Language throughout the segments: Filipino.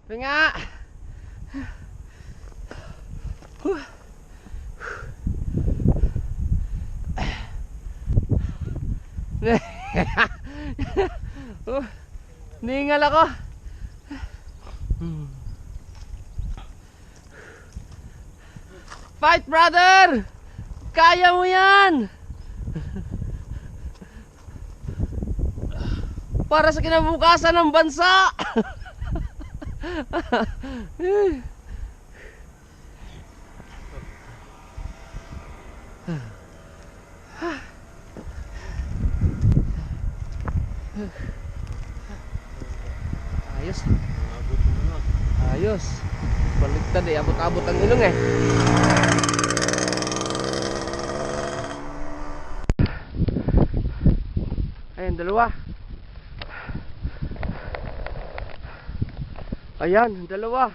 Nga. Ningal ako. Fight, brother! Kaya mo yan! Para sa kinabukasan ng bansa! Ayos. Ayos. Baliktad eh, abot-abot ang ilong eh. Ayan, dalawa. Ayan, dalawa.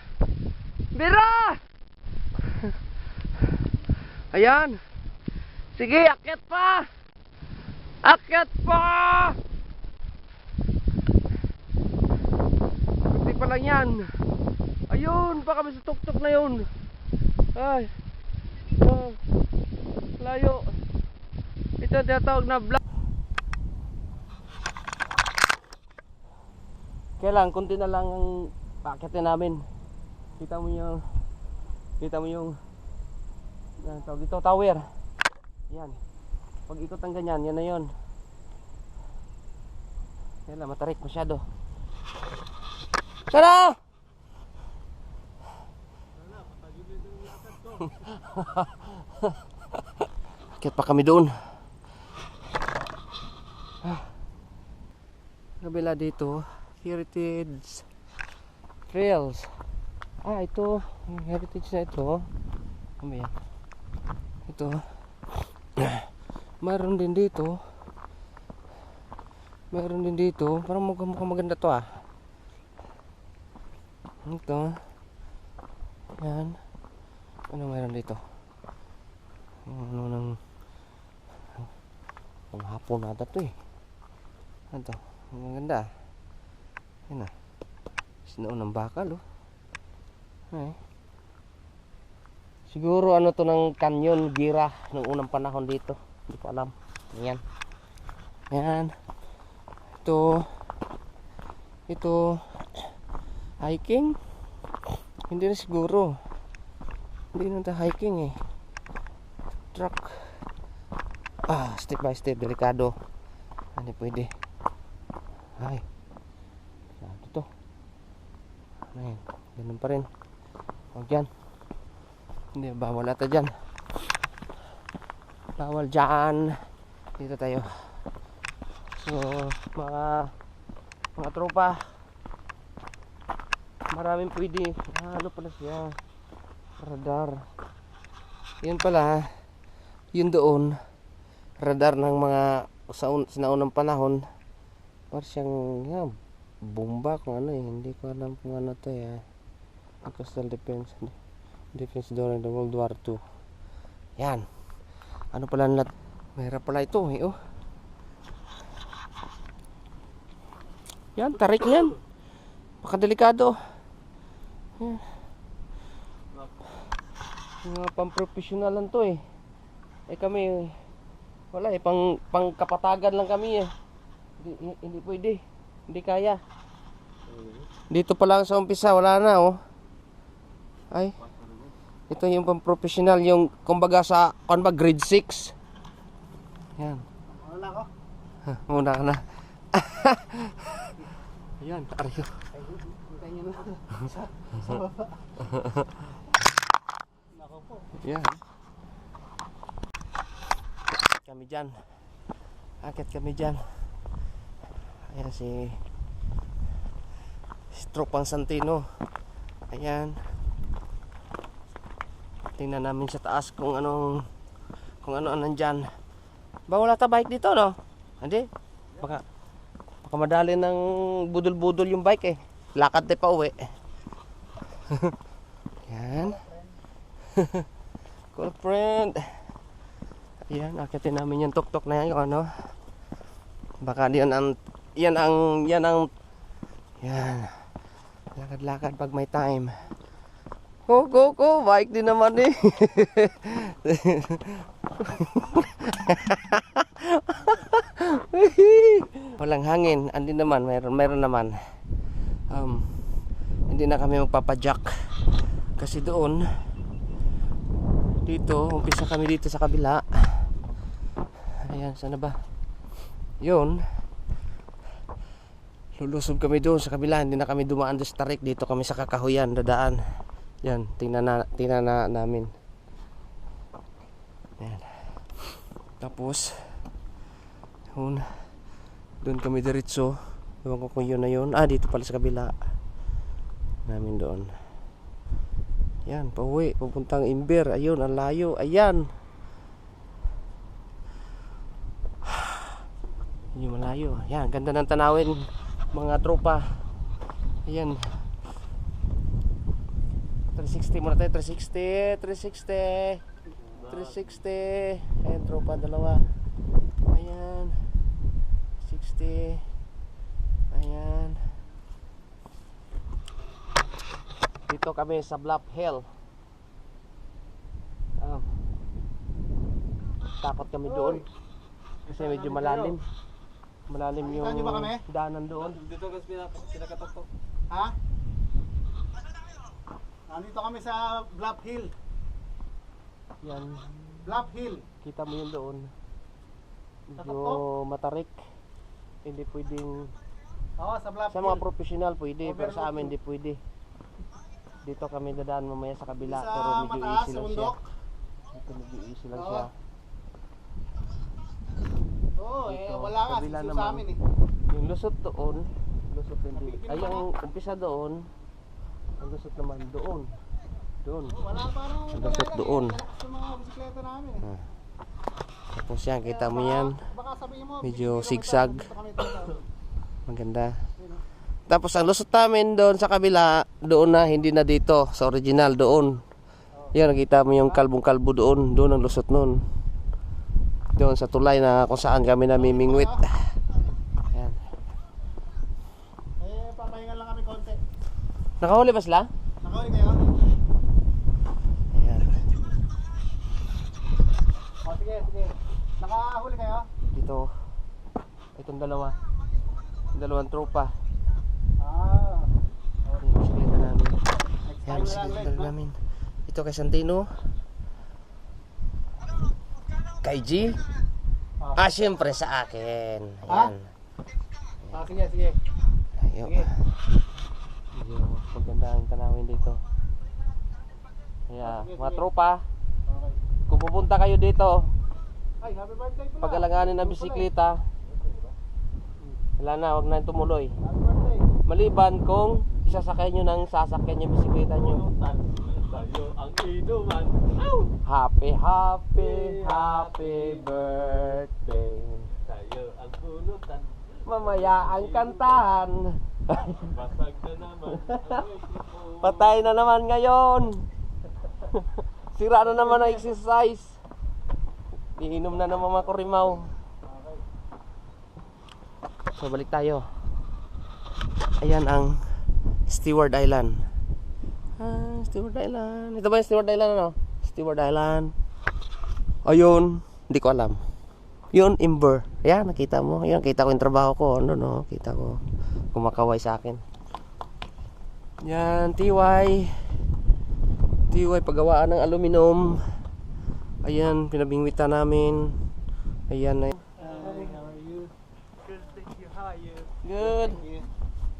Bira! Ayan. Sige, akyat pa! Akyat pa! Kunti pa lang yan. Ayun, baka may tuktok na yun. Ay. Oh, layo. Ito tinatawag na black. Kailan, kunti na lang ang paakyatin namin. Kita mo yung tawag ito, tower. Yan. Pag ikot ang ganyan, yan na yun. Kailan, matarik masyado. Tara! Akyat pa kami doon. Kabila dito, Heritage Trails. Ito, yung heritage na ito. Ano yan? Ito. Mayroon din dito. Mayroon din dito. Parang mukhang maganda to ah. Ito. Yan. Ano mayroon dito? Ano nang hapon nata to eh. Ano to? Maganda. Yan ah. Sinoon ng bakal oh. Ay. Siguro ano to ng canyon gira ng unang panahon dito. Hindi ko alam. Yan. Yan. Ito hiking. Hindi na siguro. Hindi na ito hiking eh. Truck. Step by step, delikado. Hindi pwede. Ay. Ano to? Ano yan? Ganun pa rin. Huwag dyan. Hindi, bawal ata dyan. Bawal dyan. Dito tayo. So, mga tropa. Maraming pwede. Ano pala siya? Radar. Yun pala. Yun doon. Radar ng mga sa naunang panahon. Parang siyang bomba kung ano eh. Hindi ko alam kung ano to eh. Coastal Defense during the World War II. Yan. Ano pala mahirap pala ito eh oh. Yan, tarik yan. Pakadelikado. Yan. Mga pang-professionalan to eh. Kami wala eh, pang kapatagan lang kami eh. Hindi pwede. Hindi kaya. Dito pa lang sa umpisa, wala na oh. Ay. Ito yung pang-professional, yung kumbaga sa grade 6. Yan. Wala ko. Muna ka na. Ayan, ariyo. Hintay nyo na. Sa baba. Nako po. Yan. Kami dyan. Akit kami dyan. Ayan si Tropang Santino. Ayan. Tingnan namin sa taas kung ano nandyan. Bawal ata bike dito no? Hindi. Baka madali ng budol-budol yung bike eh. Lakad tayo pa uwi. Yan. Cool friend. Ayan, akitin namin yung tuktok na yan, yung ano. Baka yan. Lakad-lakad pag may time. Go, go, go. Bike din naman eh. Walang hangin. Andi naman. Meron naman. Hindi na kami magpapajack. Kasi doon, dito, umpisa kami dito sa kabila. Ayan, sana ba? Yun. Lulusob kami doon sa kabila. Hindi na kami dumaan sa tarik. Dito kami sa Kakahuyan, dadaan. Yan, tingnan na namin. Yan. Tapos yun, doon kami diretso. Ewan ko kung yun na yun. Dito pala sa kabila namin doon. Yan, pauwi, pupuntang Imber. Ayun, ang layo. Ayan. Yung malayo. Yan, ganda ng tanawin, mga tropa. Ayan. 360 muna tayo, 360. Ayan, tropa, dalawa. Ayan. 60. Ayan. Dito kami sa Bluff Hill. Takot kami doon. Kasi medyo malalim. Malalim yung daanan doon. Dito kasi pinakatok. Ha? Nandito kami sa Bluff Hill. Yan. Bluff Hill. Kita mo yun doon. Medyo matarik. Hindi pwedeng. Oo, sa Bluff Sa Hill. mga professional pwede, pero sa amin hindi pwede. Dito kami dadaan mamaya sa kabila, Sa pero medyo mataas, easy sa lang siya. bundok. Dito medyo easy lang Oo. siya. Oo, Dito, wala nga. kabila Sisiw naman. sa amin eh. Yung lusot doon, lusot hindi. Ay, yung umpisa doon, ang lusot naman doon. Doon. Wala parang Ang lusot doon. sa mga bisikleta namin eh. Tapos yan, kita mo yan. Baka sabihin mo, Medyo bibiro zigzag. kita, dito kami dito. Maganda. Tapos ang lusot namin doon sa kabila, doon na, hindi na dito, sa original doon. Yan, nakita mo yung kalbong-kalbo doon, doon ang lusot noon. Doon sa tulay na kung saan kami namimingwit. Yan. Papahinga lang kami konti. Nakahuli ba sila? Nakawin kayo? Ayan. O sige. Nakahuli kayo? Dito. Itong dalawa. Yung dalawang tropa. Yung bisikleta namin. Yan, bisikleta namin. Ito kay Santino. Kay G. Siyempre sa akin. Ayan. Sige. Ayo. Medyo maganda ang tanawin dito. Kaya, mga tropa, Okay. kung pupunta kayo dito, Ay, happy birthday pala. pag-alanganin ng bisikleta, wala na, wag na tumuloy. Happy birthday. Maliban kung isasakay nyo ng sasakyan yung bisikleta nyo. Tayo ang inuman. Happy birthday. Tayo ang pulutan. Mamaya ang kantahan. Basag na naman. Patay na naman ngayon. Sira na naman ang exercise. Iinom na naman mga kurimaw. So balik tayo. Ayan ang Stewart Island. Stewart Island. Ito ba yung Stewart Island ano? Stewart Island. Ayun, hindi ko alam. Yun, Imber. Ayan, nakita mo. Ayan, kita ko yung trabaho ko. Ano no? Kita ko. Kumakaway sa akin. Yan, TY. TY, paggawaan ng aluminum. Ayan, pinabingwitan namin. Ayan na. How are you? Good, thank you. How are you? Good.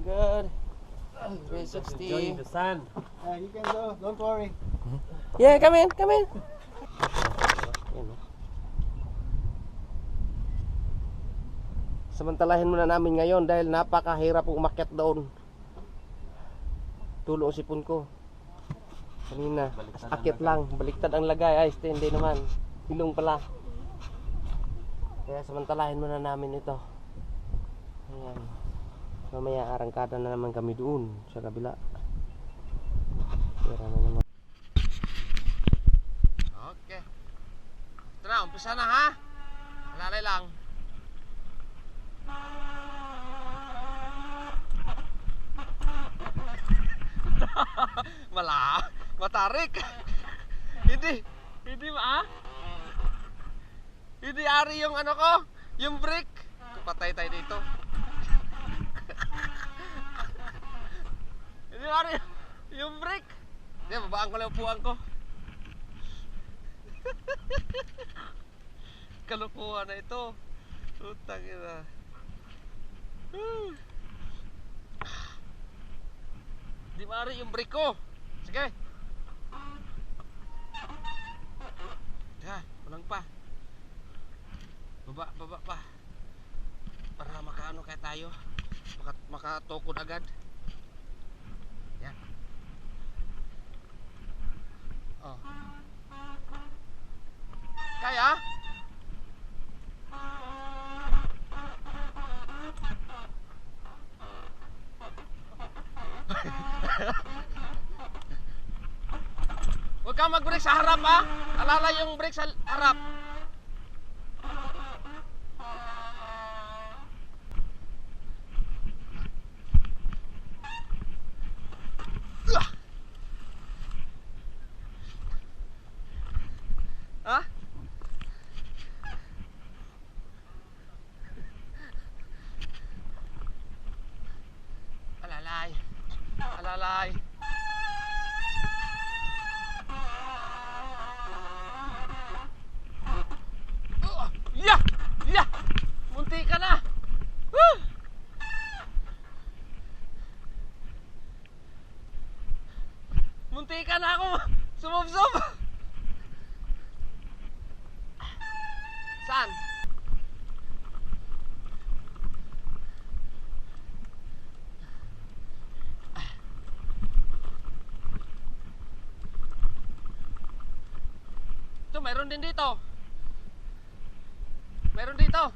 Good. Enjoying 360. the sun. You can go. Don't worry. Yeah, come in, come in. Ayan, oh. Samantalahin muna namin ngayon dahil napakahirap umakyat doon. Tulo ang sipon ko. Kanina, akyat lang, baliktad ang lagay. Ay, hindi naman. Hilong pala. Kaya samantalahin muna namin ito. Ayan. Mamaya arangkada na naman kami doon sa kabila. Pera na naman. Okay. Tara, umpisa na ha. Alalay lang. Matarik. Hindi Hindi ari yung ano ko, yung brake. Patay tayo dito. Hindi ari yung brake. Hindi, babaan ko lang upuan ko. Kalukuhan na ito. Utang ina. Di maaari yung brake ko. Sige. Walang pa. Baba pa. Para makaano kaya tayo. Makatukod agad. Yan. Oh. Kaya? Huwag kang mag-brake sa harap ha. Alala yung brake sa harap. Ha? Alalay. Yeah! Munti ka na. Munti ka na ako. Sumubsob. Saan? Ito, meron din dito. Meron dito.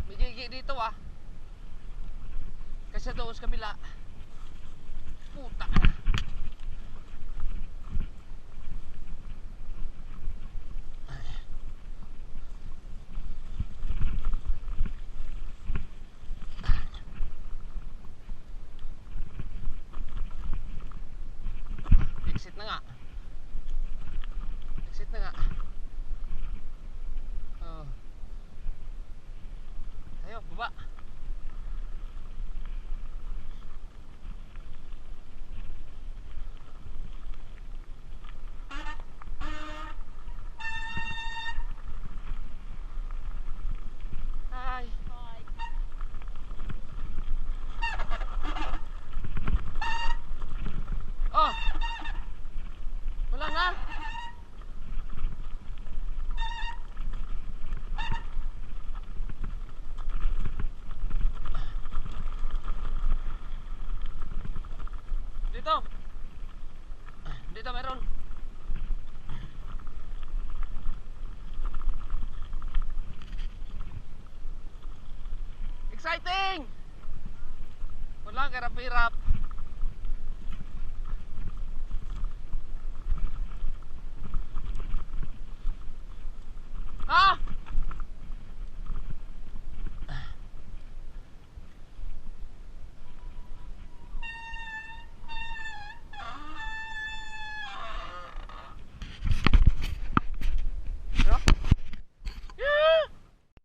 May gigi dito ah. Kasi doon sa kabila. Puta na. Exit na nga. Exit na nga. Oh. Ayo, baba. Hi. Oh. Wala na. Dito. Dito meron. Exciting! Wala, hirap-hirap.